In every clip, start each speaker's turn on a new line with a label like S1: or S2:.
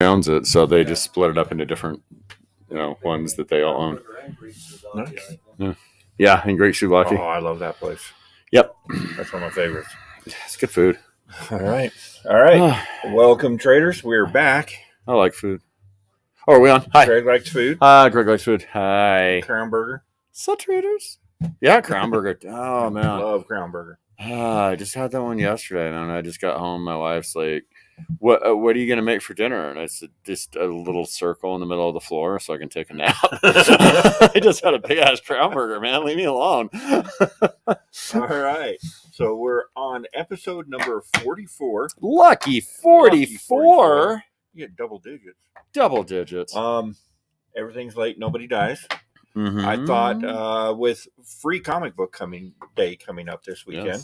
S1: owns it, so they just split it up into different, ones that they all own.
S2: Nice.
S1: Yeah, and Great Souvlaki.
S2: Oh, I love that place.
S1: Yep,
S2: That's one of my favorites.
S1: it's good food.
S2: All right. Welcome, traders. We're back.
S1: I like food. Oh, are we on? Hi.
S2: Greg likes food.
S1: Greg likes food. Hi.
S2: Crown Burger.
S1: So traders? Yeah, Crown Burger. Oh man,
S2: Love Crown Burger.
S1: I just had that one yesterday, and I just got home. My wife's like, "What are you gonna make for dinner?" And I said, "Just a little circle in the middle of the floor so I can take a nap." I just had a big ass Crown Burger, man. Leave me alone.
S2: All right. So we're on episode number 44.
S1: Lucky 44.
S2: You get double digits.
S1: Double digits.
S2: Everything's late. Nobody dies.
S1: Mm-hmm.
S2: I thought with Free Comic Book Day coming up this weekend,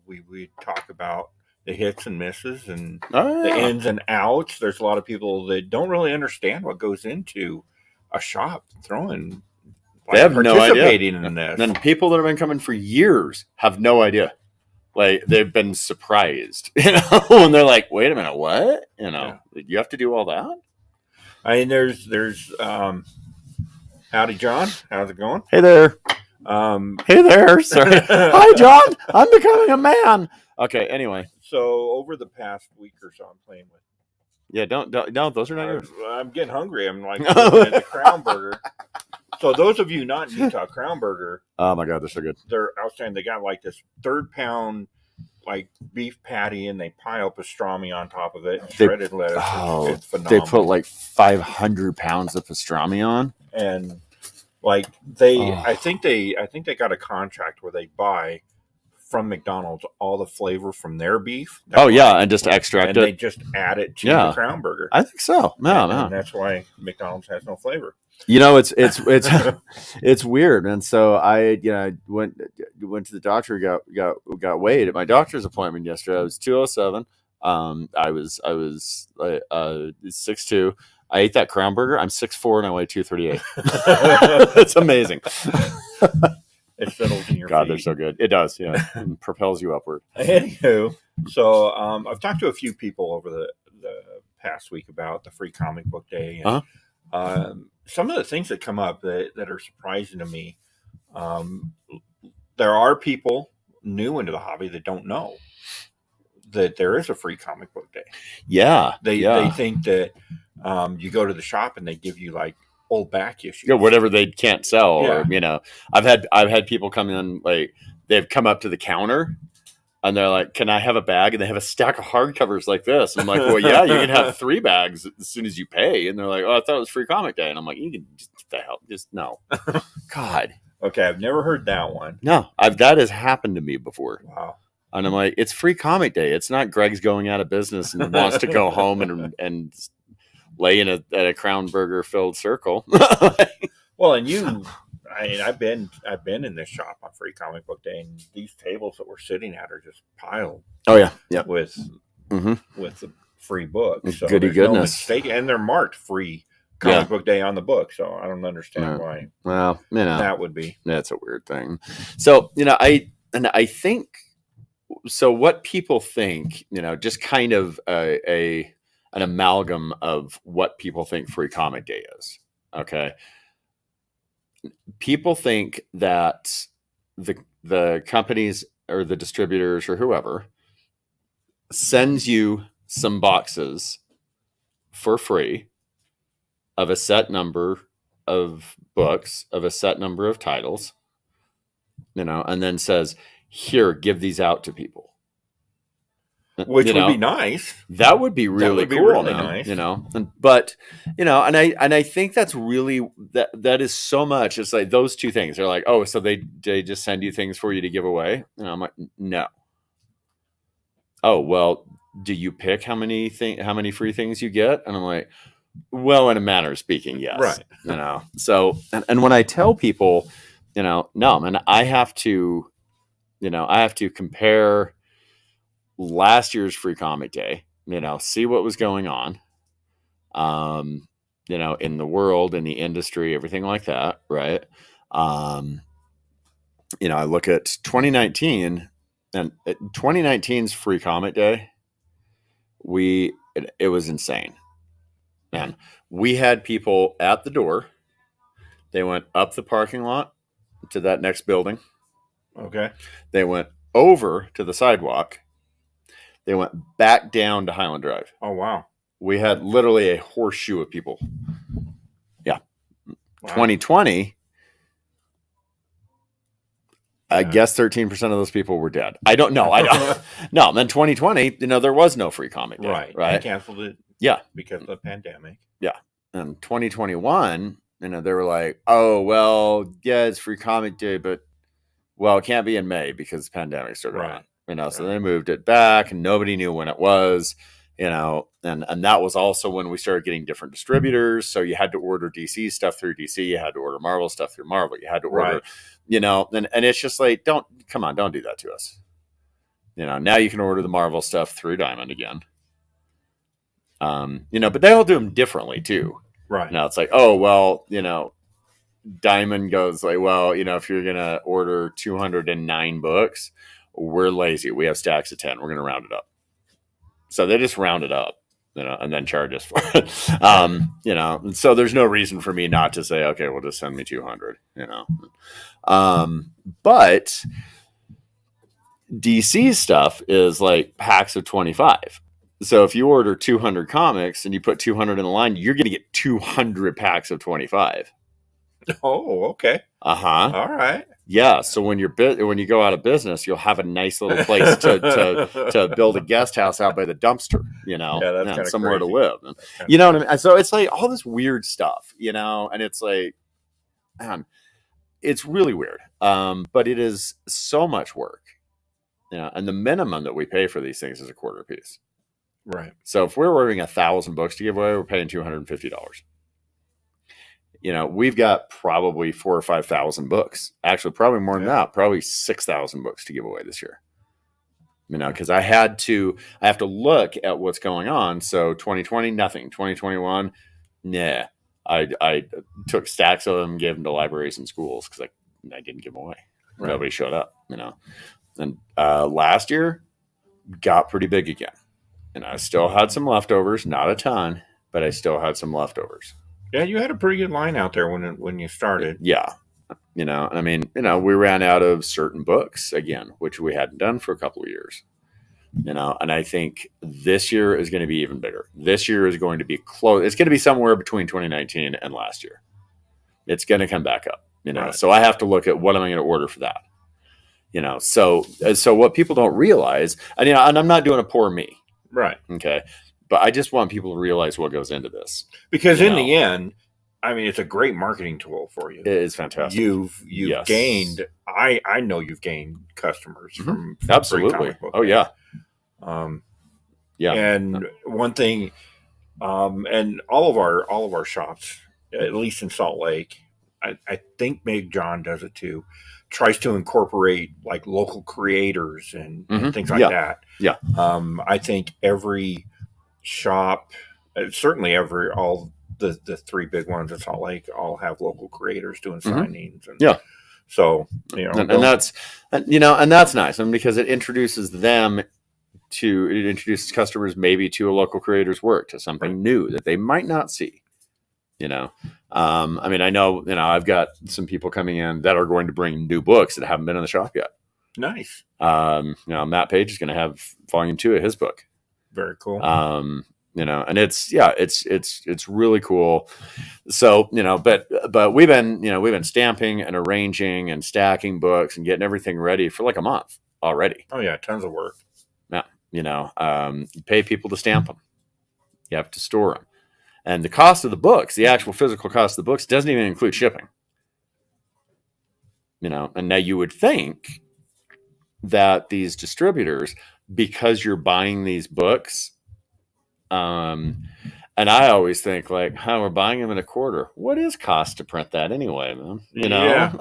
S2: we talk about the hits and misses and the ins and outs. There's a lot of people that don't really understand what goes into a shop throwing.
S1: They have no idea.
S2: Participating in this.
S1: And people that have been coming for years have no idea. Like, they've been surprised, and they're like, "Wait a minute, what? You have to do all that?"
S2: I mean, there's howdy, John. How's it going?
S1: Hey there. Hey there, sir. Hi, John. I'm becoming a man. Okay. Anyway.
S2: So over the past week or so, I'm playing with.
S1: Yeah. No. Those are not yours.
S2: I'm getting hungry. I'm like looking at the Crown Burger. So those of you not in Utah, Crown Burger.
S1: Oh my God, they're so good.
S2: They're outstanding. They got like this 3-pound like beef patty, and they pile pastrami on top of it, shredded lettuce. It's phenomenal.
S1: They put like 500 pounds of pastrami on,
S2: and like I think they got a contract where they buy from McDonald's all the flavor from their beef.
S1: And just extract it.
S2: And they just add it to the Crown Burger.
S1: I think so.
S2: And that's why McDonald's has no flavor.
S1: It's weird. And so I went to the doctor, got weighed at my doctor's appointment yesterday. I was 207. I was 6'2". I ate that Crown Burger. I'm 6'4" and I weigh 238. It's amazing.
S2: It settles in your
S1: God,
S2: feet.
S1: they're so good. It does, yeah. It propels you upward.
S2: Anywho, so I've talked to a few people over the past week about the Free Comic Book Day, and some of the things that come up that are surprising to me. There are people new into the hobby that don't know that there is a Free Comic Book Day.
S1: Yeah,
S2: they think that you go to the shop and they give you like old back issues,
S1: whatever they can't sell, or I've had people come in, like they've come up to the counter and they're like, "Can I have a bag?" And they have a stack of hardcovers like this. I'm like, "Well, yeah, you can have 3 bags as soon as you pay." And they're like, "Oh, I thought it was Free Comic Day." And I'm like, "You can just no." God.
S2: Okay, I've never heard that one.
S1: No, that has happened to me before.
S2: Wow.
S1: And I'm like, it's Free Comic Day. It's not Greg's going out of business and wants to go home and lay in a Crown Burger filled circle.
S2: Well, and I've been in this shop on Free Comic Book Day, and these tables that we're sitting at are just piled.
S1: Oh yeah,
S2: with the free books. So
S1: goody goodness,
S2: and they're marked Free Comic Book Day on the book. So I don't understand why.
S1: Well,
S2: that would be.
S1: That's a weird thing. So I think. So what people think, just kind of an amalgam of what people think Free Comic Day is. Okay. People think that the companies or the distributors or whoever sends you some boxes for free of a set number of books, of a set number of titles, and then says, "Here, give these out to people."
S2: Which would be nice.
S1: That would be really cool.
S2: Really nice.
S1: But I think that's really that is so much. It's like those two things. They're like, "Oh, so they just send you things for you to give away?" And I'm like, "No." "Oh, well, do you pick how many free things you get?" And I'm like, "Well, in a manner of speaking, yes."
S2: Right.
S1: So and when I tell people, no, man, I have to compare last year's Free Comic Day, see what was going on, in the world, in the industry, everything like that. Right. I look at 2019, and 2019's Free Comic Day, it was insane. Man, we had people at the door. They went up the parking lot to that next building.
S2: Okay.
S1: They went over to the sidewalk. They went back down to Highland Drive.
S2: Oh, wow.
S1: We had literally a horseshoe of people. Yeah. Wow. 2020, I guess 13% of those people were dead. I don't know. No, then 2020, there was no free comic day. Right.
S2: They canceled it.
S1: Yeah.
S2: Because of the pandemic.
S1: Yeah. And 2021, they were like, oh, well, yeah, it's free comic day, but, well, it can't be in May because the pandemic started on. So they moved it back and nobody knew when it was, and that was also when we started getting different distributors. So you had to order DC stuff through DC. You had to order Marvel stuff through Marvel. You had to order, and it's just like, don't do that to us. Now you can order the Marvel stuff through Diamond again. But they all do them differently too.
S2: Right.
S1: Now it's like, oh, well, Diamond goes like, well, if you're going to order 209 books, we're lazy. We have stacks of 10. We're going to round it up. So they just round it up, and then charge us for it. So there's no reason for me not to say, okay, well, just send me 200, but DC stuff is like packs of 25. So if you order 200 comics and you put 200 in the line, you're going to get 200 packs of 25.
S2: Oh, okay.
S1: Uh-huh.
S2: All right.
S1: Yeah. So when you go out of business, you'll have a nice little place to build a guest house out by the dumpster,
S2: that's
S1: somewhere
S2: crazy.
S1: To live. You know what I mean? So it's like all this weird stuff, and it's like, man, it's really weird. But it is so much work, and the minimum that we pay for these things is $0.25 piece.
S2: Right.
S1: So if we're ordering 1,000 books to give away, we're paying $250. We've got probably 4,000 or 5,000 books. Actually, probably more than that. Probably 6,000 books to give away this year. Because I have to look at what's going on. So 2020, nothing. 2021, nah. I took stacks of them, gave them to libraries and schools because I didn't give them away. Right. Nobody showed up. And last year got pretty big again. And I still had some leftovers, not a ton, but I still had some leftovers.
S2: Yeah, you had a pretty good line out there when you started.
S1: Yeah. We ran out of certain books again, which we hadn't done for a couple of years. And I think this year is going to be even bigger. This year is going to be close. It's going to be somewhere between 2019 and last year. It's going to come back up, Right. So I have to look at what am I going to order for that. So what people don't realize, and I'm not doing a poor me.
S2: Right.
S1: Okay. But I just want people to realize what goes into this.
S2: Because in the end, it's a great marketing tool for you.
S1: It is fantastic.
S2: You've gained, I know you've gained customers from
S1: absolutely. Oh yeah.
S2: Yeah. And one thing, and all of our shops, at least in Salt Lake, I think Big John does it too, tries to incorporate like local creators and things like that.
S1: Yeah.
S2: I think every shop, certainly all the three big ones in Salt Lake all have local creators doing signings. And so,
S1: and that's nice. Because it introduces customers maybe to a local creator's work, to something new that they might not see. I know, I've got some people coming in that are going to bring new books that haven't been in the shop yet.
S2: Nice.
S1: Matt Page is going to have volume 2 of his book.
S2: Very cool.
S1: And it's really cool. So, but we've been stamping and arranging and stacking books and getting everything ready for like a month already.
S2: Oh yeah. Tons of work.
S1: Yeah. You pay people to stamp them. You have to store them. And the cost of the books, the actual physical cost of the books, doesn't even include shipping. And now you would think that these distributors, because you're buying these books, and I always think like, we're buying them in a quarter. What is cost to print that anyway, man?
S2: Yeah.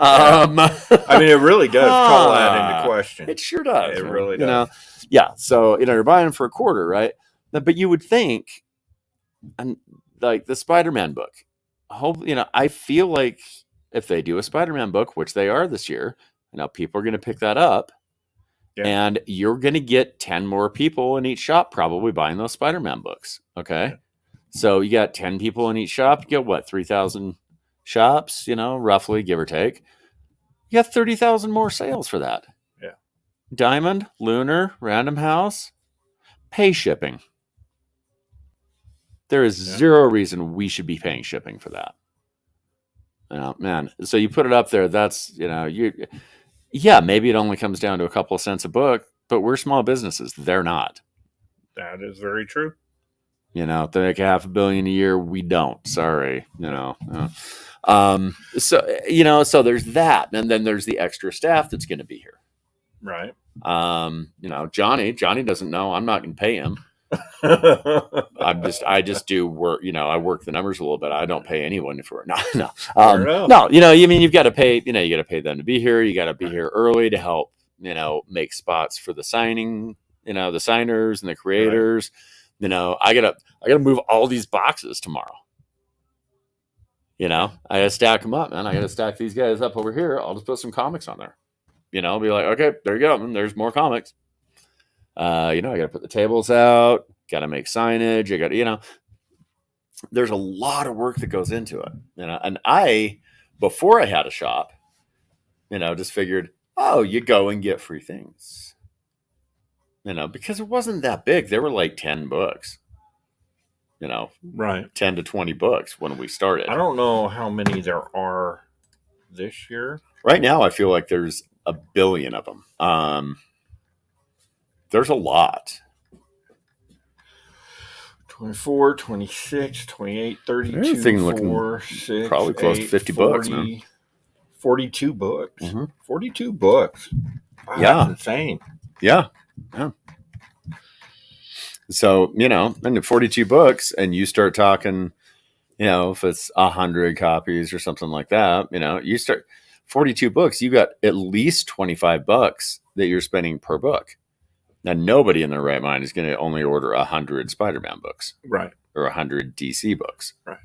S2: It really does call that into question.
S1: It sure does.
S2: It really does.
S1: Yeah. So, you're buying them for a quarter, right? But you would think, and like the Spider-Man book, I feel like if they do a Spider-Man book, which they are this year, people are going to pick that up. Yeah. And you're going to get 10 more people in each shop probably buying those Spider-Man books. Okay. Yeah. So you got 10 people in each shop. You get what, 3,000 shops, roughly, give or take. You got 30,000 more sales for that.
S2: Yeah.
S1: Diamond, Lunar, Random House, pay shipping. There is zero reason we should be paying shipping for that. Man. So you put it up there. That's, maybe it only comes down to a couple of cents a book, but we're small businesses. They're not.
S2: That is very true.
S1: They make $500 million a year. We don't. Sorry. So there's that. And then there's the extra staff that's going to be here.
S2: Right.
S1: Johnny doesn't know I'm not going to pay him. I just do work. I work the numbers a little bit. I don't pay anyone for it. No. You've got to pay. You got to pay them to be here. You got to be here early to help. Make spots for the signing. The signers and the creators. Right. I gotta move all these boxes tomorrow. I gotta stack them up, man. I gotta stack these guys up over here. I'll just put some comics on there. Be like, okay, there you go. And there's more comics. I got to put the tables out, got to make signage. I got to, there's a lot of work that goes into it. And before I had a shop, just figured, you go and get free things, because it wasn't that big. There were like 10 books,
S2: right.
S1: 10 to 20 books when we started.
S2: I don't know how many there are this year.
S1: Right now, I feel like there's 1 billion of them. There's a lot.
S2: 24, 26, 28, 32, 4, 6,
S1: probably close
S2: 8,
S1: to 50
S2: 40,
S1: books, man.
S2: 42 books.
S1: Mm-hmm.
S2: 42 books. Wow,
S1: yeah.
S2: That's insane.
S1: Yeah. So, and 42 books, and you start talking, if it's 100 copies or something like that, you start 42 books, you got at least $25 that you're spending per book. Now, nobody in their right mind is going to only order 100 Spider-Man books.
S2: Right.
S1: Or 100 DC books.
S2: Right.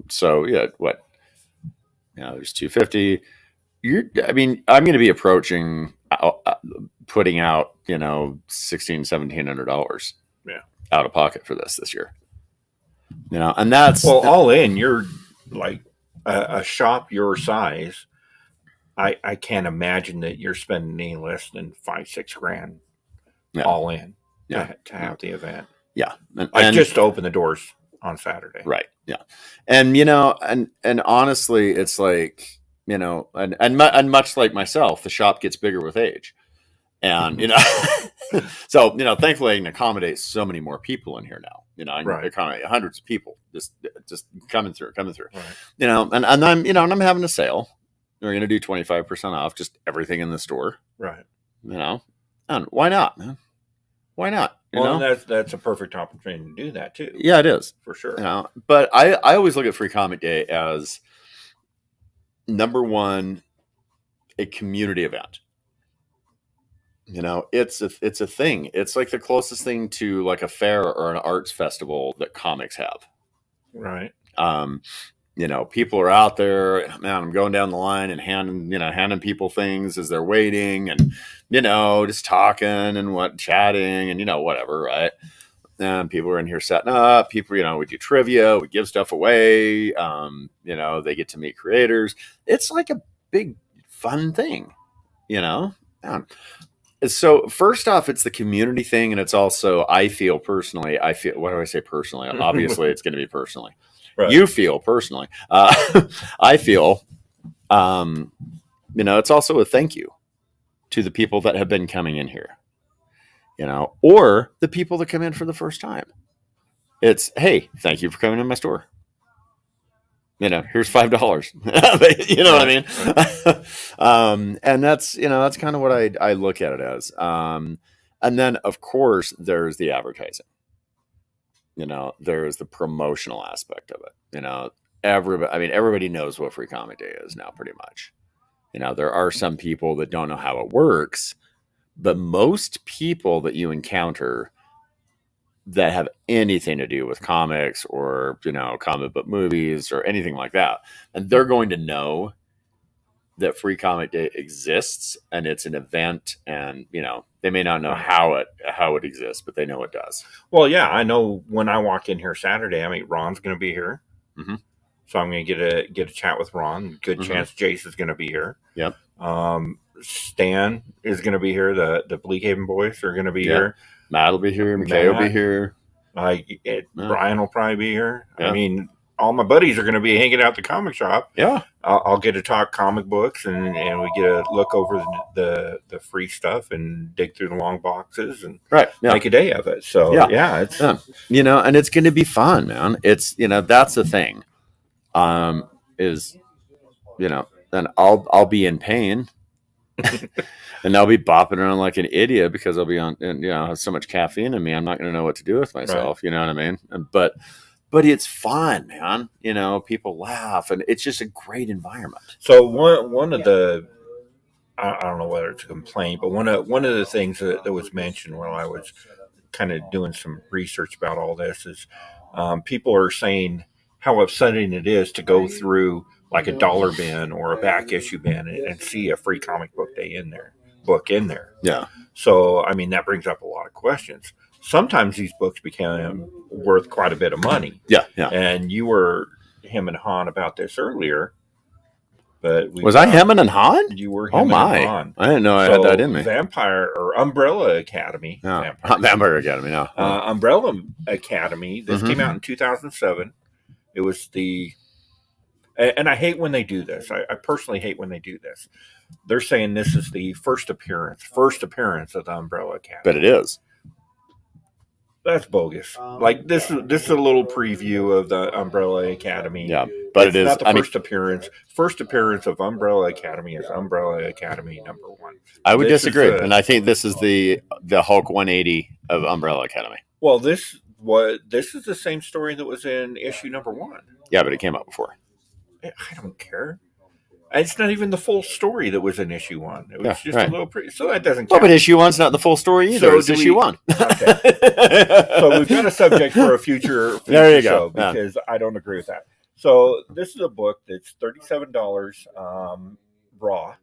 S1: So, what? There's 250. I'm going to be approaching putting out, $1,600-$1,700 out of pocket for this year. And that's...
S2: Well, all in, you're like a shop your size. I can't imagine that you're spending any less than $5-6 grand all in to have the event.
S1: Yeah.
S2: I just opened the doors on Saturday.
S1: Right. Yeah. And, and honestly, it's like, and much like myself, the shop gets bigger with age. And, so, thankfully I can accommodate so many more people in here now. I can accommodate hundreds of people just coming through. Right. And I'm having a sale. We're going to do 25% off just everything in the store.
S2: Right.
S1: And why not, man? Why not?
S2: That's a perfect opportunity to do that too.
S1: Yeah, it is.
S2: For sure.
S1: But I always look at Free Comic Day as number one, a community event. It's a thing. It's like the closest thing to like a fair or an arts festival that comics have.
S2: Right.
S1: People are out there, man, I'm going down the line and handing people things as they're waiting and, just talking and chatting and, whatever. Right. And people are in here setting up, people, we do trivia, we give stuff away. They get to meet creators. It's like a big fun thing, So first off, it's the community thing. And it's also, I feel, what do I say personally? Obviously it's going to be personally. Right. You feel personally. I feel, it's also a thank you to the people that have been coming in here, or the people that come in for the first time. It's, hey, thank you for coming in my store. Here's $5. You know what I mean? And that's kind of what I look at it as. And then of course there's the advertising. There's the promotional aspect of it. Everybody knows what Free Comic Day is now, pretty much. There are some people that don't know how it works, but most people that you encounter that have anything to do with comics or, comic book movies or anything like that, and they're going to know that Free Comic Day exists and it's an event, and they may not know how it exists, but they know it does.
S2: Well, yeah, I know when I walk in here Saturday, I mean Ron's going to be here, so I'm going to get a chat with Ron. Good chance Jace is going to be here.
S1: Yep.
S2: Stan is going to be here. The Bleakhaven boys are going to be here.
S1: Matt will be here. McKay will be here.
S2: Brian will probably be here.
S1: Yeah.
S2: I mean, all my buddies are going to be hanging out at the comic shop.
S1: Yeah.
S2: I'll get to talk comic books, and we get to look over the free stuff and dig through the long boxes and make a day of it. So it's
S1: and it's going to be fun, man. It's that's the thing. Then I'll be in pain. And I'll be bopping around like an idiot because I'll be on, and have so much caffeine in me. I'm not going to know what to do with myself. Right. You know what I mean? But it's fun, man. People laugh, and it's just a great environment.
S2: So one of the, I don't know whether it's a complaint, but one of the things that was mentioned while I was kind of doing some research about all this is people are saying how upsetting it is to go through like a dollar bin or a back issue bin and see a Free Comic Book Day book in there.
S1: Yeah.
S2: So, I mean, that brings up a lot of questions. Sometimes these books become worth quite a bit of money.
S1: Yeah, yeah.
S2: And you were hemming and hawing about this earlier. But
S1: was I hemming and hawing?
S2: You were hemming and hawing.
S1: I didn't know I had that in me.
S2: Vampire or Umbrella Academy.
S1: No, Vampire Academy, no.
S2: Umbrella Academy. This came out in 2007. It was and I hate when they do this. I personally hate when they do this. They're saying this is the first appearance of the Umbrella Academy.
S1: But it is.
S2: That's bogus. Like this is a little preview of the Umbrella Academy.
S1: Yeah, but it's
S2: not the first appearance. First appearance of Umbrella Academy is Umbrella Academy #1.
S1: I would disagree, and I think this is the Hulk 180 of Umbrella Academy.
S2: Well, this is the same story that was in issue #1.
S1: Yeah, but it came out before.
S2: I don't care. It's not even the full story that was in issue 1. It was just a little so that doesn't count.
S1: Well, but issue 1's not the full story either. It's issue 1.
S2: Okay. So we've got a subject for a future
S1: there you
S2: show
S1: go.
S2: because I don't agree with that. So this is a book that's $37 raw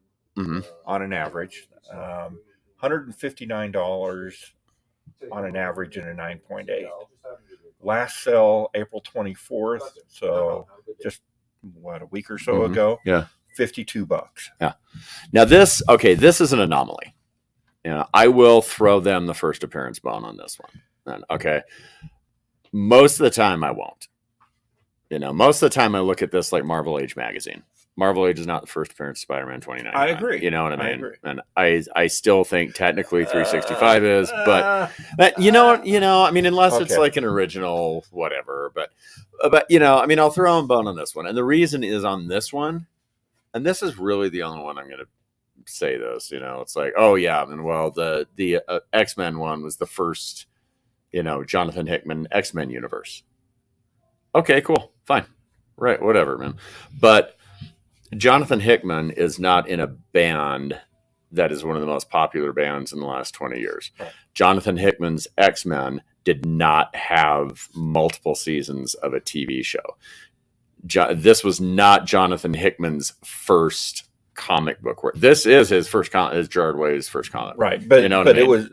S2: on an average, $159 on an average in a 9.8. Last sale April 24th, so just a week or so ago.
S1: Yeah.
S2: $52.
S1: Yeah. Now this is an anomaly. I will throw them the first appearance bone on this one. Okay. Most of the time I won't. Most of the time I look at this like Marvel Age magazine. Marvel Age is not the first appearance of Spider-Man 2099.
S2: I agree.
S1: You know what I mean?
S2: I agree.
S1: And I still think technically 365 is, but I mean, unless it's like an original whatever, but I mean, I'll throw a bone on this one. And the reason is on this one, and this is really the only one I'm going to say this, it's like, oh yeah. I mean, well, the X-Men one was the first, Jonathan Hickman X-Men universe. Okay, cool. Fine. Right. Whatever, man. But Jonathan Hickman is not in a band that is one of the most popular bands in the last 20 years. Right. Jonathan Hickman's X-Men did not have multiple seasons of a TV show. This was not Jonathan Hickman's first comic book work. This is his first is Gerard Way's first comic.
S2: Right. But it was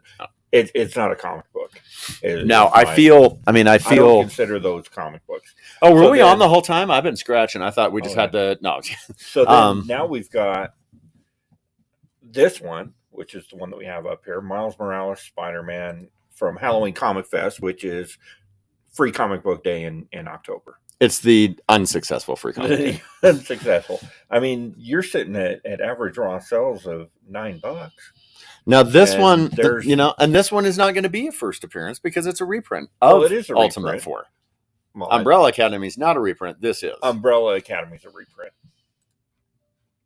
S2: it's not a comic book. I don't consider those comic books.
S1: Oh, were we on the whole time? I've been scratching. I thought we just had to. No.
S2: So then now we've got this one, which is the one that we have up here, Miles Morales Spider-Man from Halloween Comic Fest, which is Free Comic Book Day in October.
S1: It's the unsuccessful Free Comic Day.
S2: Unsuccessful. I mean, you're sitting at average raw sales of $9.
S1: Now this one, and this one is not going to be a first appearance because it's a reprint of Ultimate 4. Well, Umbrella Academy is not a reprint. This is.
S2: Umbrella Academy is a reprint.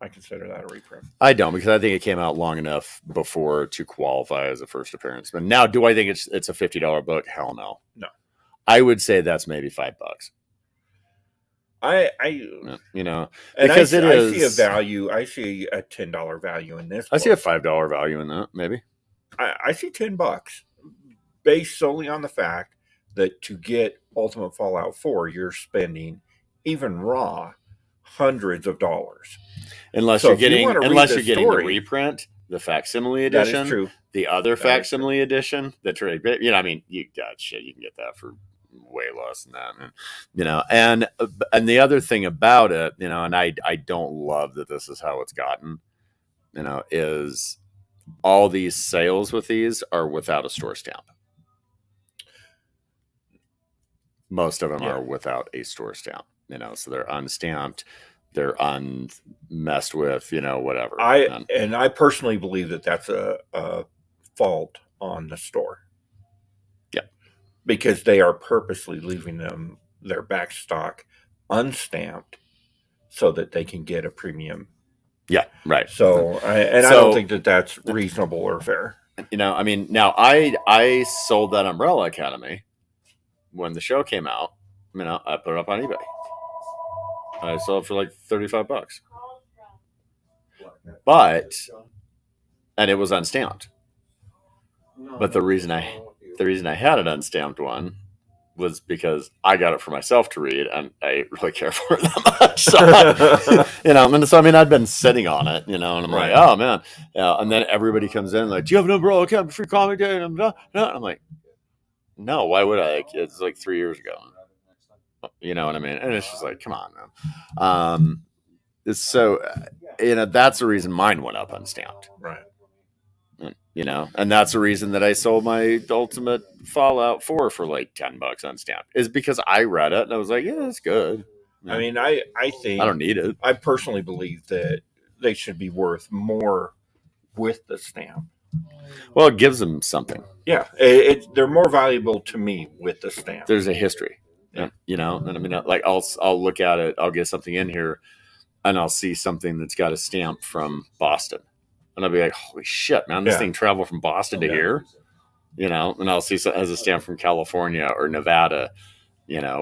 S2: I consider that a reprint.
S1: I don't, because I think it came out long enough before to qualify as a first appearance. But now, do I think it's a $50 book? Hell no.
S2: No.
S1: I would say that's maybe $5.
S2: Because I see a value. I see a $10 value in this.
S1: I see a $5 value in that. Maybe.
S2: I see $10 based solely on the fact that to get Ultimate Fallout 4, you're spending even raw hundreds of dollars.
S1: Unless you're getting the reprint, the facsimile edition,
S2: that is true.
S1: The other facsimile edition, you can get that for way less than that, and the other thing about it, and I don't love that this is how it's gotten, is all these sales with these are without a store stamp. Most of them are without a store stamp, so they're unstamped. They're unmessed with, whatever.
S2: I personally believe that that's a fault on the store.
S1: Yeah.
S2: Because they are purposely leaving their back stock unstamped so that they can get a premium.
S1: Yeah, right.
S2: So I don't think that that's reasonable or fair.
S1: Now I sold that Umbrella Academy when the show came out. I put it up on eBay. I sold it for like $35, and it was unstamped. But the reason I had an unstamped one was because I got it for myself to read, and I didn't really care for it that much. So, I'd been sitting on it, and I'm like, oh man, and then everybody comes in like, do you have an Umbrella Academy free comic day? And I'm like, no, why would I? It's like 3 years ago. You know what I mean? And it's just like, come on, man. So, that's the reason mine went up unstamped.
S2: Right.
S1: And that's the reason that I sold my Ultimate Fallout 4 for like $10 unstamped, is because I read it and I was like, yeah, it's good.
S2: I mean, I think
S1: I don't need it.
S2: I personally believe that they should be worth more with the stamp.
S1: Well, it gives them something.
S2: Yeah. They're more valuable to me with the stamp.
S1: There's a history. And like I'll look at it, I'll get something in here and I'll see something that's got a stamp from Boston. And I'll be like, holy shit, man, this thing traveled from Boston to here, and I'll see it has a stamp from California or Nevada,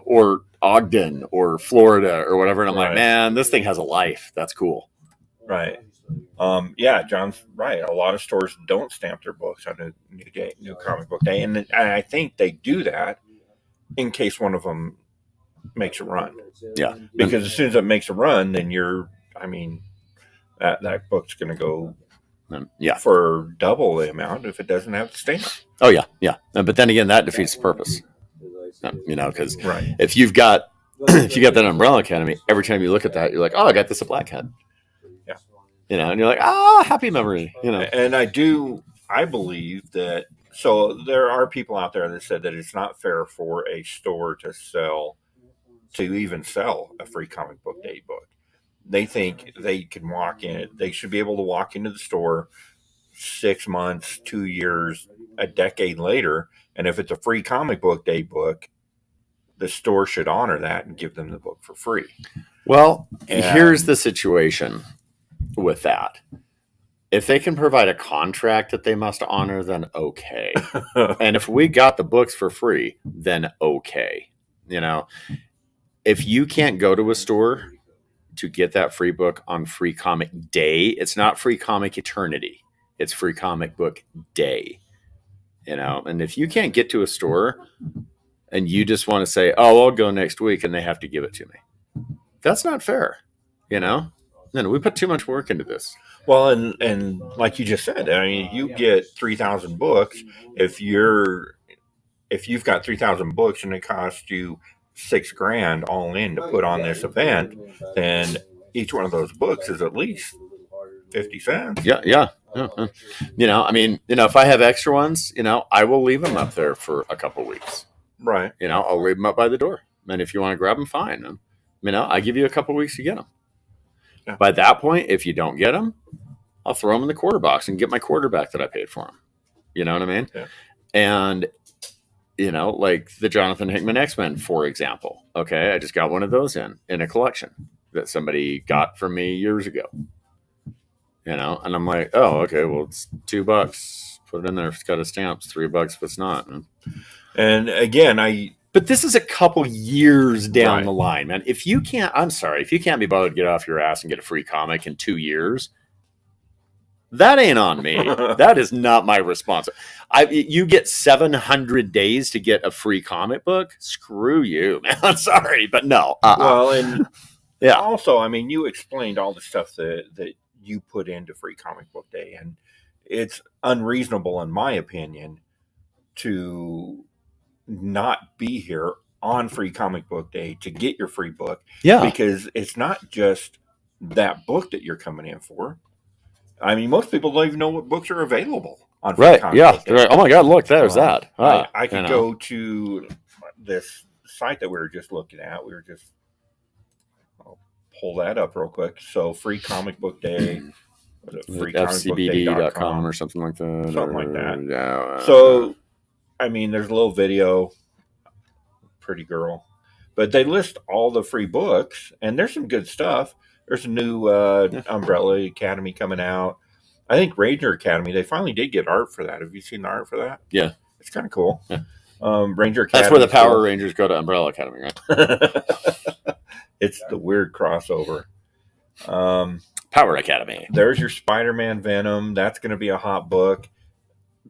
S1: or Ogden or Florida or whatever. And I'm like, man, this thing has a life. That's cool.
S2: Right. John's right. A lot of stores don't stamp their books on a new comic book day. And I think they do that in case one of them makes a run.
S1: Yeah.
S2: Because as soon as it makes a run, then that book's going to go for double the amount if it doesn't have the stamp.
S1: Oh, yeah. Yeah. But then again, that defeats the purpose. Because if you've got that Umbrella Academy, every time you look at that, you're like, oh, I got this at Black Hat.
S2: Yeah.
S1: And you're like, oh, happy memory.
S2: And I believe that. So there are people out there that said that it's not fair for a store to even sell a free comic book day book. They think they can walk in it. They should be able to walk into the store 6 months, 2 years, a decade later. And if it's a free comic book day book, the store should honor that and give them the book for free.
S1: Well, here's the situation with that. If they can provide a contract that they must honor, then okay. And if we got the books for free, then okay. If you can't go to a store to get that free book on free comic day, it's not free comic eternity. It's free comic book day. And if you can't get to a store and you just want to say, oh, I'll go next week, and they have to give it to me, that's not fair. No, we put too much work into this.
S2: Well, and like you just said, you get 3,000 books. If you've got 3,000 books and it costs you $6,000 all in to put on this event, then each one of those books is at least 50 cents.
S1: Yeah. If I have extra ones, I will leave them up there for a couple weeks.
S2: Right.
S1: I'll leave them up by the door. And if you want to grab them, fine. I give you a couple weeks to get them. Yeah. By that point, if you don't get them, I'll throw them in the quarter box and get my quarter back that I paid for them. You know what I mean?
S2: Yeah.
S1: And, like the Jonathan Hickman X-Men, for example. Okay, I just got one of those in a collection that somebody got from me years ago. And I'm like, oh, okay, well, it's $2. Put it in there if it's got a stamp. It's $3 if it's not.
S2: And again,
S1: But this is a couple years down the line, man. If you can't be bothered to get off your ass and get a free comic in 2 years, that ain't on me. That is not my responsibility. You get 700 days to get a free comic book? Screw you, man. I'm sorry, but no.
S2: Well,
S1: Yeah.
S2: Also, I mean, you explained all the stuff that you put into Free Comic Book Day, and it's unreasonable, in my opinion, to not be here on Free Comic Book Day to get your free book.
S1: Yeah.
S2: Because it's not just that book that you're coming in for. I mean, most people don't even know what books are available on Free Comic Book Day.
S1: Right. Oh my God, look, there's that.
S2: I could go to this site that we were just looking at. I'll pull that up real quick. So Free Comic Book Day.
S1: FCBD.com or something like that.
S2: Something like that.
S1: Yeah.
S2: So, I mean, there's a little video, pretty girl, but they list all the free books, and there's some good stuff. There's a new Umbrella Academy coming out. I think Ranger Academy, they finally did get art for that. Have you seen the art for that?
S1: Yeah.
S2: It's kind of cool.
S1: Yeah.
S2: Ranger Academy.
S1: That's where the Power Rangers go to Umbrella Academy, right?
S2: It's the weird crossover.
S1: Power Academy.
S2: There's your Spider-Man Venom. That's going to be a hot book.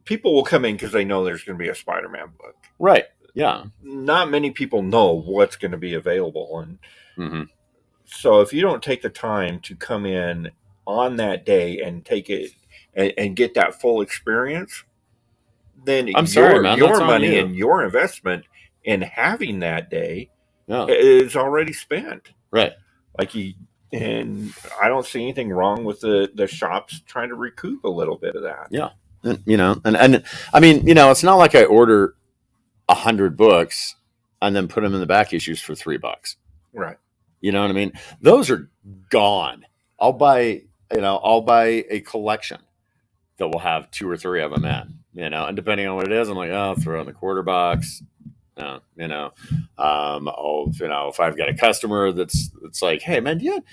S2: People will come in because they know there's going to be a Spider-Man book.
S1: Right. Yeah.
S2: Not many people know what's going to be available. And so if you don't take the time to come in on that day and take it and get that full experience, then your money and your investment in having that day is already spent.
S1: Right.
S2: And I don't see anything wrong with the shops trying to recoup a little bit of that.
S1: Yeah. And I mean, it's not like I order 100 books and then put them in the back issues for $3.
S2: Right.
S1: You know what I mean? Those are gone. I'll buy a collection that will have 2 or 3 of them in, and depending on what it is, I'm like, oh, throw it in the quarter box. If I've got a customer that's like, hey man, do you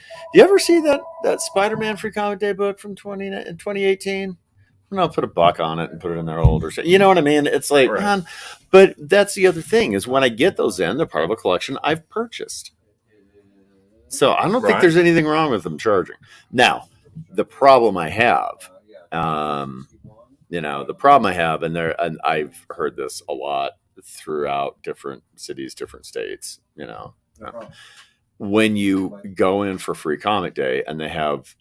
S1: ever see that Spider-Man Free Comic Day book from 2018? And I'll put $1 on it and put it in their older. You know what I mean? It's like, right. Man, but that's the other thing is when I get those in, they're part of a collection I've purchased. So I don't think there's anything wrong with them charging. Now, the problem I have, and I've heard this a lot throughout different cities, different states, when you go in for Free Comic Day and they have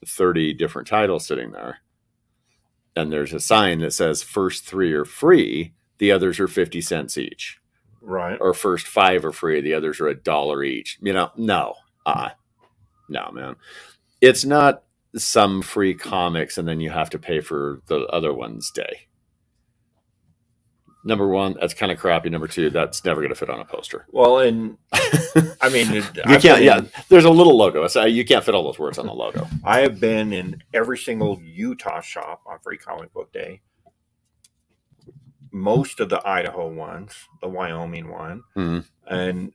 S1: 30 different titles sitting there, and there's a sign that says first 3 are free, the others are 50 cents each.
S2: Right.
S1: Or first 5 are free, the others are $1 each. No, man. It's not some free comics and then you have to pay for the other one's day. Number one, that's kind of crappy. Number two, that's never going to fit on a poster.
S2: Well, and I mean,
S1: you can't. Yeah, there's a little logo. So you can't fit all those words on the logo.
S2: I have been in every single Utah shop on Free Comic Book Day. Most of the Idaho ones, the Wyoming one, and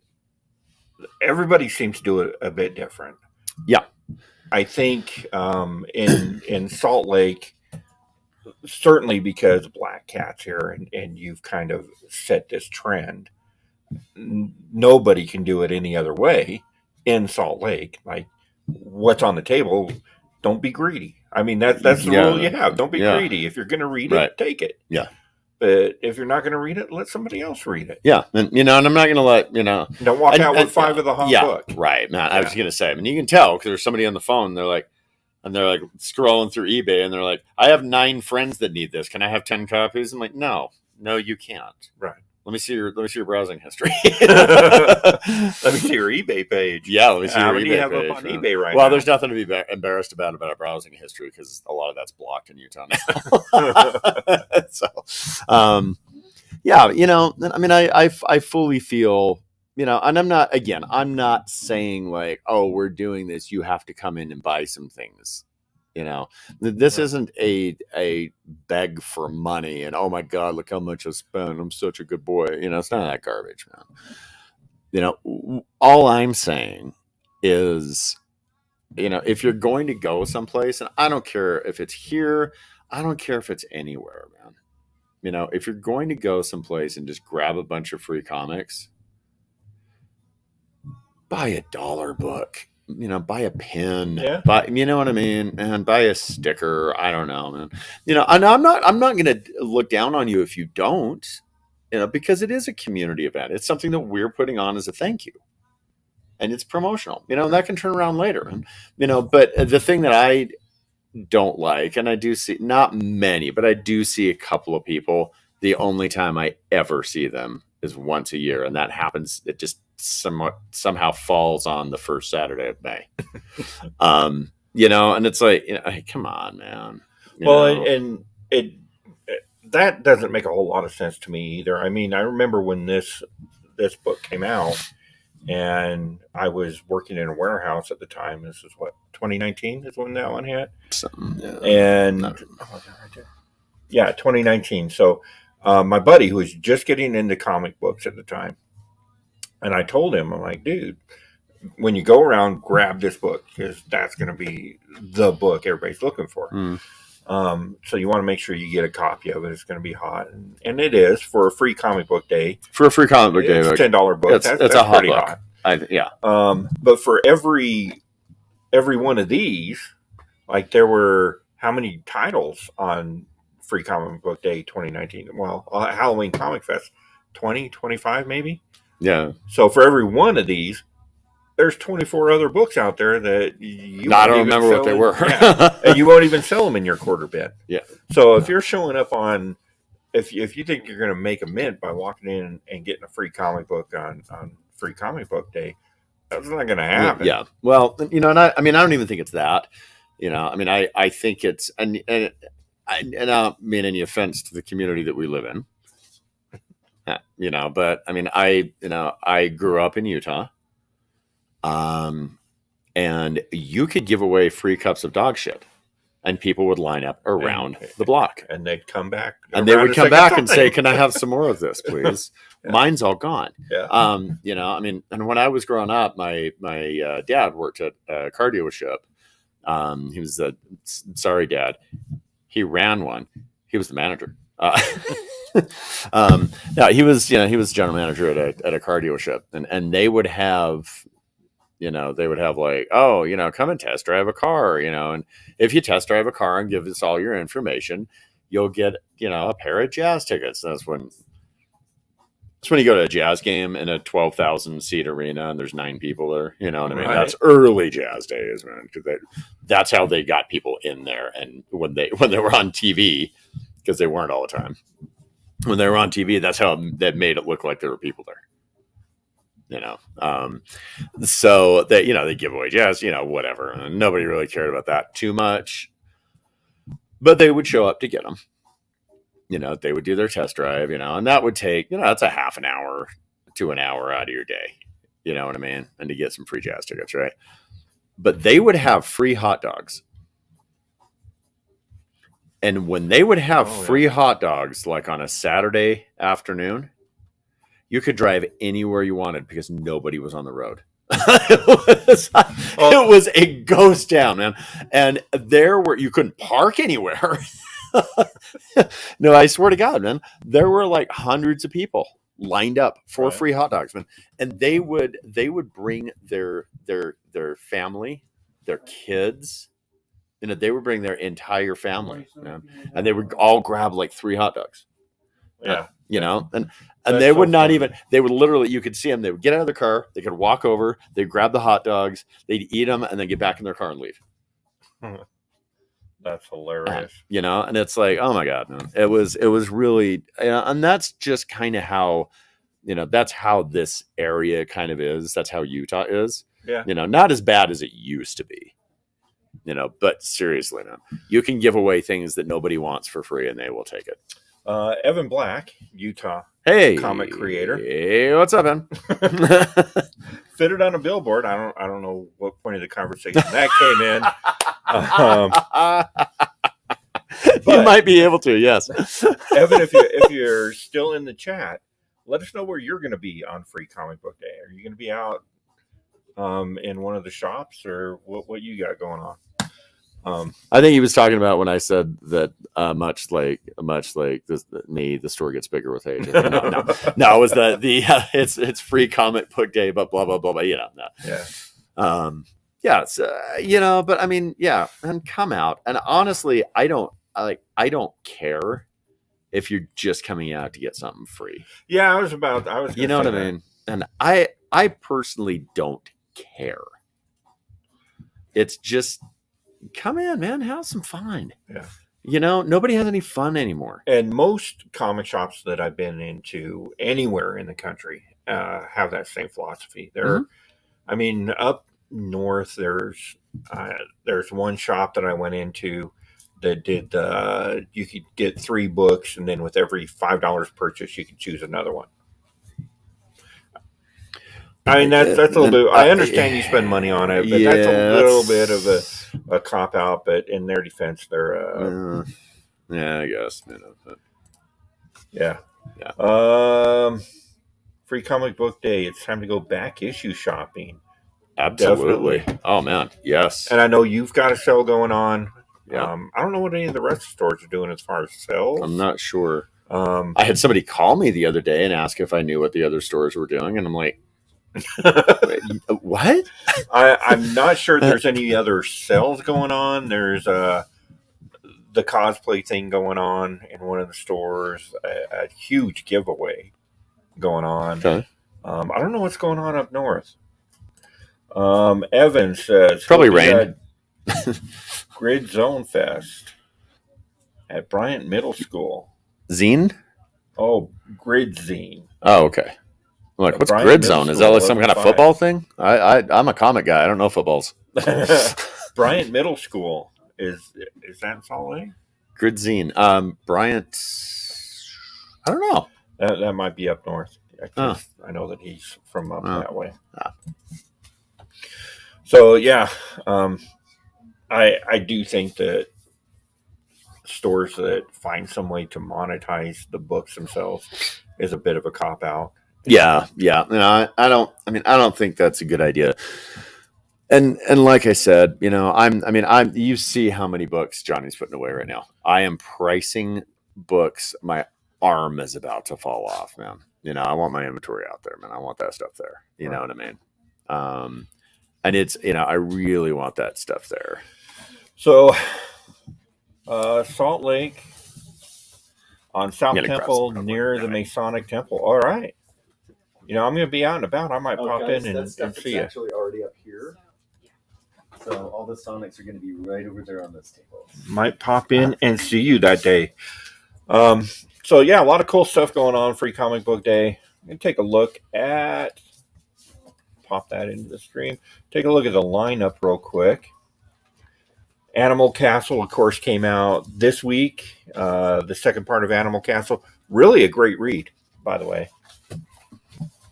S2: everybody seems to do it a bit different.
S1: Yeah,
S2: I think in Salt Lake. Certainly because Black Cat's here and you've kind of set this trend. Nobody can do it any other way in Salt Lake. Like what's on the table, don't be greedy. I mean, that's the rule you have. Don't be greedy. If you're going to read it, take it.
S1: Yeah.
S2: But if you're not going to read it, let somebody else read it.
S1: Yeah. And, and I'm not going to let,
S2: Don't walk out with 5 of the hot book.
S1: Right, man. I was going to say, I mean, you can tell because there's somebody on the phone. They're like scrolling through eBay and they're like, I have 9 friends that need this. Can I have 10 copies? I'm like, no, you can't.
S2: Right.
S1: Let me see your browsing history.
S2: Let me see your eBay page.
S1: Yeah, let me see your eBay page. How many
S2: do you have up on eBay right now?
S1: Well, there's nothing to be embarrassed about our browsing history because a lot of that's blocked in Utah now. So, I mean, I fully feel, and I'm not saying like, oh, we're doing this, you have to come in and buy some things. This isn't a beg for money and, oh my God, look how much I spent. I'm such a good boy. It's not that garbage, man. All I'm saying is, if you're going to go someplace, and I don't care if it's here, I don't care if it's anywhere, man. If you're going to go someplace and just grab a bunch of free comics, buy a $1 book. Buy a pen, buy, you know what I mean? And buy a sticker. I don't know, man. And I'm not going to look down on you if you don't, because it is a community event. It's something that we're putting on as a thank you. and it's promotional, and that can turn around later. And, but the thing that I don't like, and I do see not many, but I do see a couple of people. The only time I ever see them is once a year, and that happens. It just somehow falls on the first Saturday of May. And it's like, hey, come on, man.
S2: And that doesn't make a whole lot of sense to me either. I mean, I remember when this book came out, and I was working in a warehouse at the time. This is what, 2019 is when that one hit. And 2019. So my buddy, who was just getting into comic books at the time, and I told him, I'm like, dude, when you go around, grab this book, because that's going to be the book everybody's looking for. So you want to make sure you get a copy of it. It's going to be hot, and it is for a free comic book day.
S1: For a free comic book day,
S2: it's $10 book. That's
S1: a hot
S2: pretty
S1: book.
S2: Hot. But for every one of these, like, there were how many titles on Free Comic Book Day 2019? Well, Halloween Comic Fest, 20, 25 maybe.
S1: Yeah.
S2: So for every one of these, there's 24 other books out there that you
S1: I don't remember what they were.
S2: And you won't even sell them in your quarter bin.
S1: Yeah.
S2: So if you're showing up on, if you think you're going to make a mint by walking in and getting a free comic book on Free Comic Book Day, that's not going to happen.
S1: Yeah. Well, and I don't even think it's that. I think it's, and I don't mean any offense to the community that we live in. But I mean, I grew up in Utah. And you could give away free cups of dog shit, and people would line up around the block,
S2: and they'd come back,
S1: and they would come back and say, "Can I have some more of this, please? Mine's all gone."
S2: Yeah.
S1: And when I was growing up, my dad worked at a car dealership. He was sorry, Dad. He ran one. He was the manager. He was general manager at a car dealership, and they would have. They would have like, oh, come and test drive a car, and if you test drive a car and give us all your information, you'll get, a pair of jazz tickets. That's when you go to a jazz game in a 12,000 seat arena and there's 9 people there. You know what I mean? Right. That's early jazz days, man. Because that's how they got people in there. And when they were on TV, because they weren't all the time, when they were on TV, that's how that made it look like there were people there. So that, they give away jazz, whatever. And nobody really cared about that too much, but they would show up to get them. They would do their test drive, and that would take, that's a half an hour to an hour out of your day. You know what I mean? And to get some free jazz tickets, right? But they would have free hot dogs. And when they would have free hot dogs, like on a Saturday afternoon, you could drive anywhere you wanted because nobody was on the road. It was a ghost town, man. And you couldn't park anywhere. No, I swear to God, man, there were like hundreds of people lined up for free hot dogs, man. And they would bring their family, their kids. They would bring their entire family, man, and they would all grab like 3 hot dogs.
S2: Yeah.
S1: And they would not even, they would literally, you could see them, they would get out of their car, they could walk over, they'd grab the hot dogs, they'd eat them, and then get back in their car and leave.
S2: That's hilarious.
S1: And it's like, oh my God, man. It was really, and that's just kind of how, that's how this area kind of is. That's how Utah is.
S2: Yeah.
S1: Not as bad as it used to be. But seriously, man, you can give away things that nobody wants for free and they will take it.
S2: Evan Black, Utah comic creator.
S1: Hey, what's up, man?
S2: Fitted on a billboard. I don't know what point of the conversation that came in.
S1: You might be able to, yes.
S2: Evan, if you're still in the chat, let us know where you're going to be on Free Comic Book Day. Are you going to be out in one of the shops, or what you got going on?
S1: I think he was talking about when I said that much like this, the store gets bigger with age. No, it was it's Free Comic Book Day, but blah blah blah. No.
S2: Yeah.
S1: But I mean, yeah, and come out. And honestly, I don't care if you're just coming out to get something free.
S2: Yeah, I was.
S1: You know what I mean? And I personally don't care. It's just, come in, man, have some fun.
S2: Yeah.
S1: Nobody has any fun anymore.
S2: And most comic shops that I've been into anywhere in the country have that same philosophy. I mean, up north, there's one shop that I went into that did you could get 3 books, and then with every $5 purchase, you could choose another one. I mean, that's a little bit. I understand you spend money on it, but that's a little bit of a cop out. But in their defense, they're
S1: yeah, I guess.
S2: Yeah. Free comic book day. It's time to go back issue shopping.
S1: Absolutely. Definitely. Oh man, yes.
S2: And I know you've got a sale going on.
S1: Yeah.
S2: I don't know what any of the rest of the stores are doing as far as sales.
S1: I'm not sure. I had somebody call me the other day and ask if I knew what the other stores were doing, and I'm like, what?
S2: I'm not sure there's any other sales going on. There's the cosplay thing going on in one of the stores, a huge giveaway going on.
S1: Okay.
S2: I don't know what's going on up north. Evan says
S1: probably rain.
S2: Grid Zone Fest at Bryant Middle School.
S1: Zine?
S2: Oh, Grid Zine.
S1: Oh, okay. I'm like, what's Grid Zone? Is that like some kind of football thing? I'm a comic guy. I don't know footballs.
S2: Bryant Middle School is that in Salt Lake?
S1: Grid Zine. Bryant. I don't know.
S2: That might be up north. I know that he's from up that way. So yeah, I do think that stores that find some way to monetize the books themselves is a bit of a cop out.
S1: Yeah. No, I don't think that's a good idea. And like I said, you see how many books Johnny's putting away right now. I am pricing books. My arm is about to fall off, man. I want my inventory out there, man. I want that stuff there. You know what I mean? And it's, I really want that stuff there.
S2: So, Salt Lake on South Temple near the Masonic Temple. All right. I'm going to be out and about. I might pop in and see you.
S1: It's actually already up here. So all the Sonics are going to be right over there on this table.
S2: Might pop in and see you that day. So yeah, a lot of cool stuff going on. Free Comic Book Day. I'm going to take a look at. Pop that into the stream. Take a look at the lineup real quick. Animal Castle, of course, came out this week. The second part of Animal Castle, really a great read, by the way.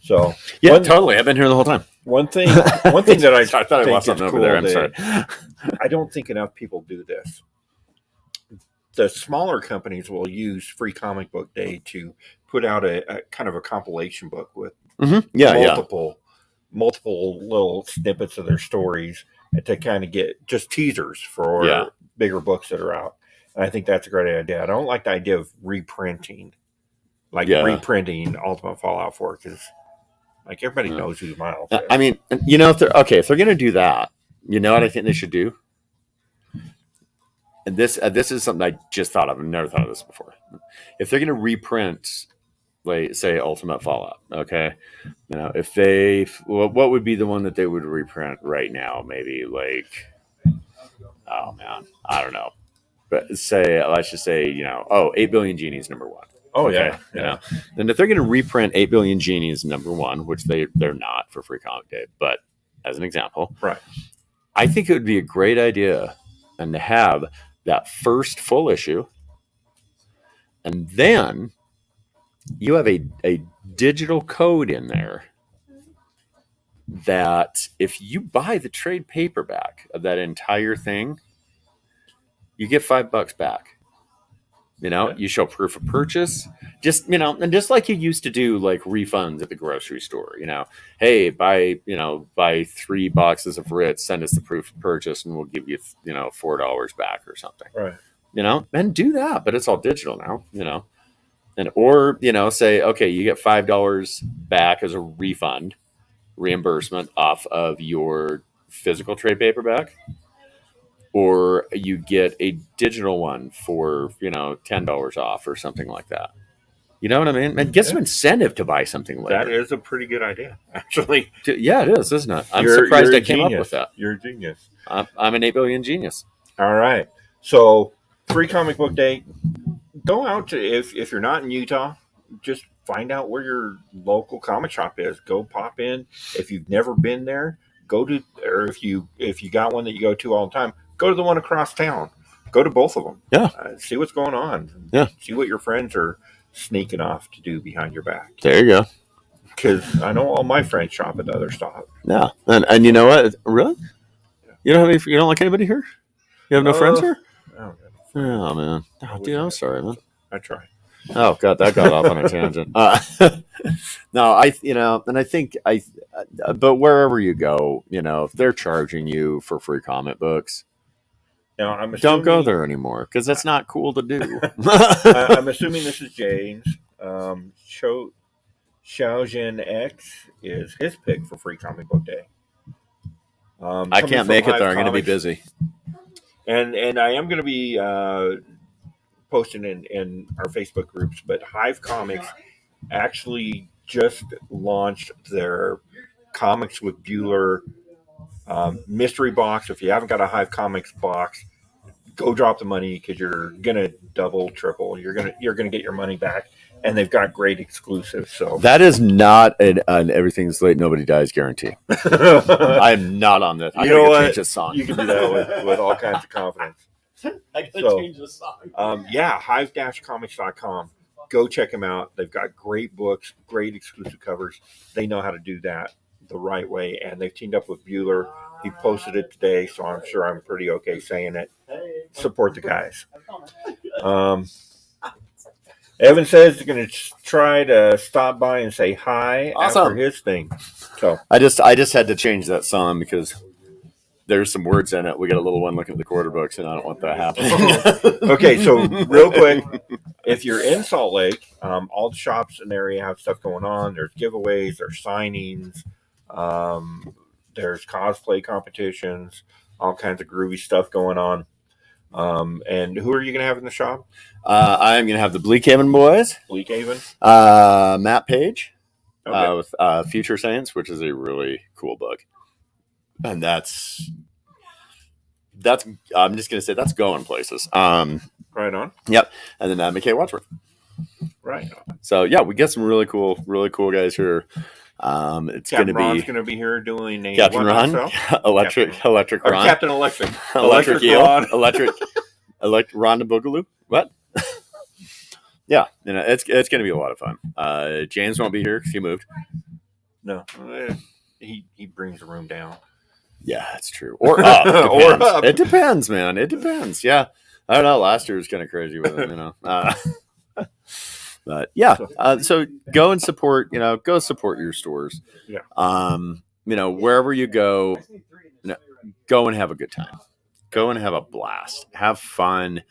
S2: So
S1: yeah, totally. I've been here the whole time.
S2: One thing that I
S1: thought I lost something over there. I'm sorry.
S2: I don't think enough people do this. The smaller companies will use Free Comic Book Day to put out a kind of a compilation book with multiple little snippets of their stories to kind of get just teasers for bigger books that are out. And I think that's a great idea. I don't like the idea of reprinting Ultimate Fallout 4 because like everybody knows who Miles is.
S1: I mean, if they're going to do that, you know what I think they should do? And this is something I just thought of. I've never thought of this before. If they're going to reprint, like say Ultimate Fallout, okay, if they, what would be the one that they would reprint right now? Maybe like, oh man, I don't know, but let's just say 8 Billion Genies #1.
S2: Oh okay, yeah.
S1: Then if they're going to reprint 8 Billion Genies #1, which they're not for Free Comic Day, but as an example,
S2: right?
S1: I think it would be a great idea, and to have that first full issue, and then you have a digital code in there that if you buy the trade paperback of that entire thing, you get $5 back. You show proof of purchase, and just like you used to do, like refunds at the grocery store. Hey, buy 3 boxes of Ritz, send us the proof of purchase, and we'll give you $4 back or something.
S2: Right.
S1: And do that, but it's all digital now. Or say, okay, you get $5 back as a refund, reimbursement off of your physical trade paperback. Or you get a digital one for $10 off or something like that. You know what I mean? And get some incentive to buy something later.
S2: That is a pretty good idea, actually.
S1: Yeah, it is, isn't it? I'm surprised I came up with that.
S2: You're a genius.
S1: I'm an 8 billion genius.
S2: All right. So, free comic book day. Go out to if you're not in Utah, just find out where your local comic shop is. Go pop in. If you've never been there, go to, or if you got one that you go to all the time, go to the one across town. Go to both of them.
S1: Yeah.
S2: See what's going on.
S1: Yeah.
S2: See what your friends are sneaking off to do behind your back.
S1: There you go.
S2: Because I know all my friends shop at the other stop.
S1: Yeah, and you know what? Really? You don't have you don't like anybody here? You have no friends here? Oh man, dude, I'm sorry, man.
S2: I try.
S1: Oh god, that got off on a tangent. No, and I think but wherever you go, if they're charging you for free comic books,
S2: now
S1: don't go there anymore because that's not cool to do.
S2: I'm assuming this is James. Xiaojin X is his pick for free comic book day.
S1: I can't make it there. I'm going to be busy.
S2: And I am going to be posting in our Facebook groups, but Hive Comics actually just launched their Comics with Bueller mystery box. If you haven't got a Hive Comics box, go drop the money because you're going to double, triple. You're going to get your money back. And they've got great exclusives. So
S1: that is not an everything's late, nobody dies guarantee. I am not on that.
S2: You know what?
S1: Change this song.
S2: You can do that with all kinds of confidence.
S1: I gotta change this song.
S2: Hive-comics.com. Go check them out. They've got great books, great exclusive covers. They know how to do that the right way, and they've teamed up with Bueller. He posted it today, so I'm sure I'm pretty okay saying it. Support the guys. Evan says he's going to try to stop by and say hi after his thing. So
S1: I just had to change that song because there's some words in it. We got a little one looking at the quarter books, and I don't want that happening.
S2: Okay, so real quick, if you're in Salt Lake, all the shops in the area have stuff going on. There's giveaways, there's signings, there's cosplay competitions, all kinds of groovy stuff going on. And who are you going to have in the shop?
S1: I'm going to have the Bleakhaven boys.
S2: Bleakhaven.
S1: Matt Page with Future Saints, which is a really cool book. And that's I'm just going to say that's going places.
S2: Right on.
S1: Yep. And then McKay Wadsworth.
S2: Right on.
S1: So, yeah, we get some really cool guys here. It's going
S2: to be here doing a
S1: Captain Ron, Electric Ron,
S2: Captain Electric,
S1: Electric Ron, Electric Ron the Boogaloo. What? Yeah, it's going to be a lot of fun. James won't be here because he moved.
S2: No, he brings the room down.
S1: Yeah, that's true. Or up. Or up. It depends, man. It depends. Yeah, I don't know. Last year was kind of crazy with him, But yeah, so go and support. Go support your stores.
S2: Yeah.
S1: Wherever you go, go and have a good time. Go and have a blast. Have fun.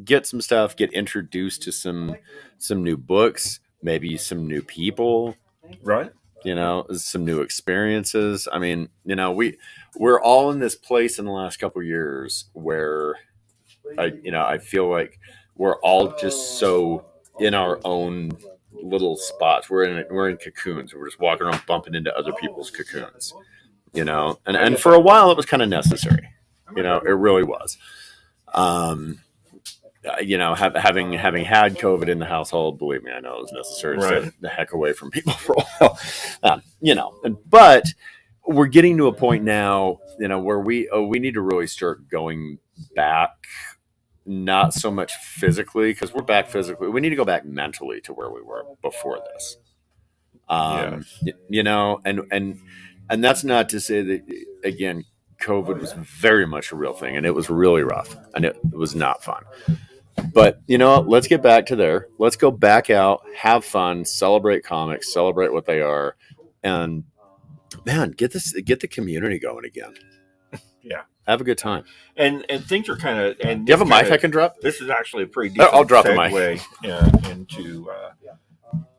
S1: Get some stuff. Get introduced to some new books. Maybe some new people.
S2: Right.
S1: Some new experiences. I mean, we're all in this place in the last couple of years where I feel like we're all just so in our own little spots. We're in cocoons. We're just walking around bumping into other people's cocoons, and for a while it was kind of necessary. It really was. Having had COVID in the household, believe me, I know it was necessary to stay the heck away from people for a while. But we're getting to a point now, where we need to really start going back, not so much physically, because we're back physically. We need to go back mentally to where we were before this. And that's not to say that, again, COVID was very much a real thing, and it was really rough, and it was not fun. But let's get back to there. Let's go back out, have fun, celebrate comics, celebrate what they are, and man, get the community going again.
S2: Yeah,
S1: have a good time.
S2: And things are kind of. And
S1: do you have a mic I can drop?
S2: This is actually a pretty decent
S1: I'll drop
S2: segue
S1: the
S2: mic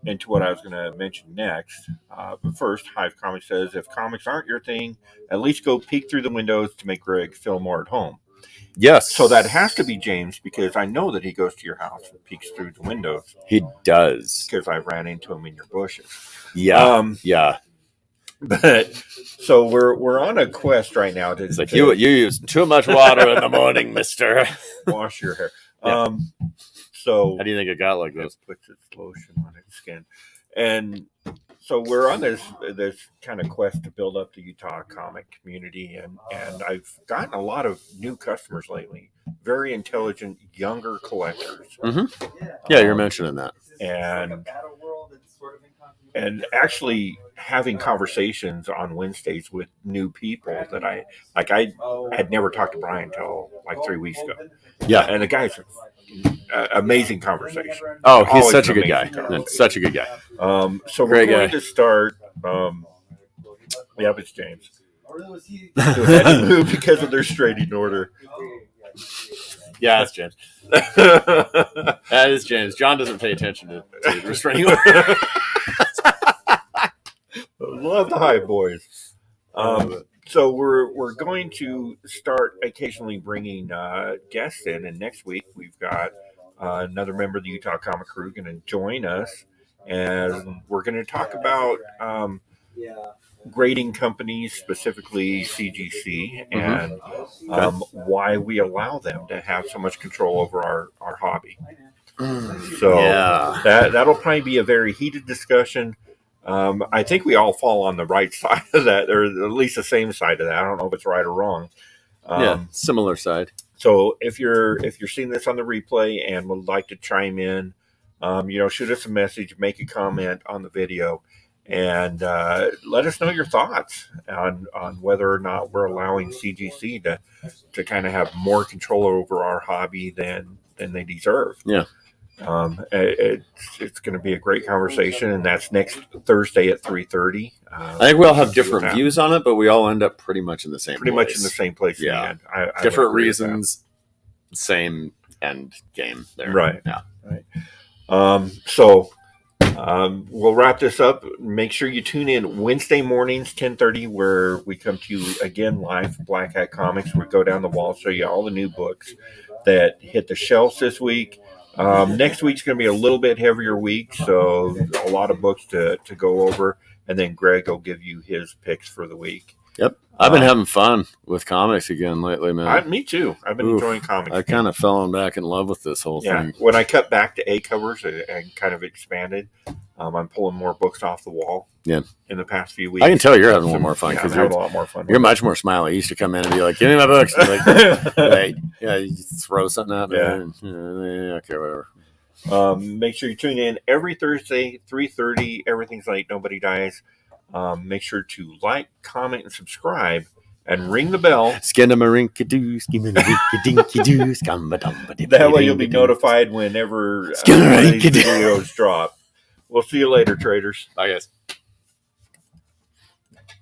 S2: into what I was going to mention next. But first, Hive Comics says, if comics aren't your thing, at least go peek through the windows to make Greg feel more at home.
S1: Yes.
S2: So that has to be James, because I know that he goes to your house and peeks through the windows.
S1: He does.
S2: Because I ran into him in your bushes.
S1: Yeah. Yeah.
S2: But so we're on a quest right now to.
S1: It's like you use too much water in the morning, Mister.
S2: Wash your hair.
S1: Yeah.
S2: So
S1: how do you think it got like this?
S2: It puts its lotion on its skin, and so we're on this kind of quest to build up the Utah comic community, and I've gotten a lot of new customers lately. Very intelligent, younger collectors.
S1: Mm-hmm. Yeah, you're mentioning that,
S2: and actually having conversations on Wednesdays with new people that I had never talked to Brian until like 3 weeks ago.
S1: Yeah,
S2: and the guy's amazing conversation.
S1: Oh, he's always such a good guy. Such a good guy.
S2: So we're going to start. It's James. Who had to move because of their straightening order.
S1: Yeah, that's James. That is James. John doesn't pay attention to the restraining order.
S2: Love the Hive Boys. So we're going to start occasionally bringing guests in, and next week we've got another member of the Utah Comic Crew going to join us, and we're going to talk about grading companies, specifically CGC, and why we allow them to have so much control over our hobby. So that'll probably be a very heated discussion. I think we all fall on the right side of that, or at least the same side of that. I don't know if it's right or wrong.
S1: Similar side. So
S2: if you're seeing this on the replay and would like to chime in, shoot us a message, make a comment on the video, and let us know your thoughts on whether or not we're allowing CGC to kind of have more control over our hobby than they deserve.
S1: Yeah.
S2: It's going to be a great conversation, and that's next Thursday at 3:30.
S1: I think we all have different views on it, but we all end up pretty much in the same place.
S2: Much in the same place.
S1: Yeah.
S2: In the end. I
S1: different reasons, same end game there.
S2: Right.
S1: Yeah.
S2: Right. So we'll wrap this up. Make sure you tune in Wednesday mornings, 10:30, where we come to you again live from Black Hat Comics. We go down the wall, show you all the new books that hit the shelves this week. Next week's going to be a little bit heavier week, so a lot of books to go over, and then Greg will give you his picks for the week.
S1: Yep. I've been having fun with comics again lately, man.
S2: Me too. I've been enjoying comics.
S1: I kind of fell back in love with this whole thing.
S2: When I cut back to A covers and kind of expanded, I'm pulling more books off the wall.
S1: Yeah.
S2: In the past few weeks,
S1: I can tell you're having a little more fun because
S2: you're having a lot more fun.
S1: You're much more smiley. You used to come in and be like, "Give me my books." You throw something out there. Okay, whatever.
S2: Make sure you tune in every Thursday, 3:30. Everything's Late, Nobody Dies. Make sure to like, comment, and subscribe, and ring the bell. That way you'll be notified whenever videos drop. We'll see you later, traders.
S1: Bye, guys.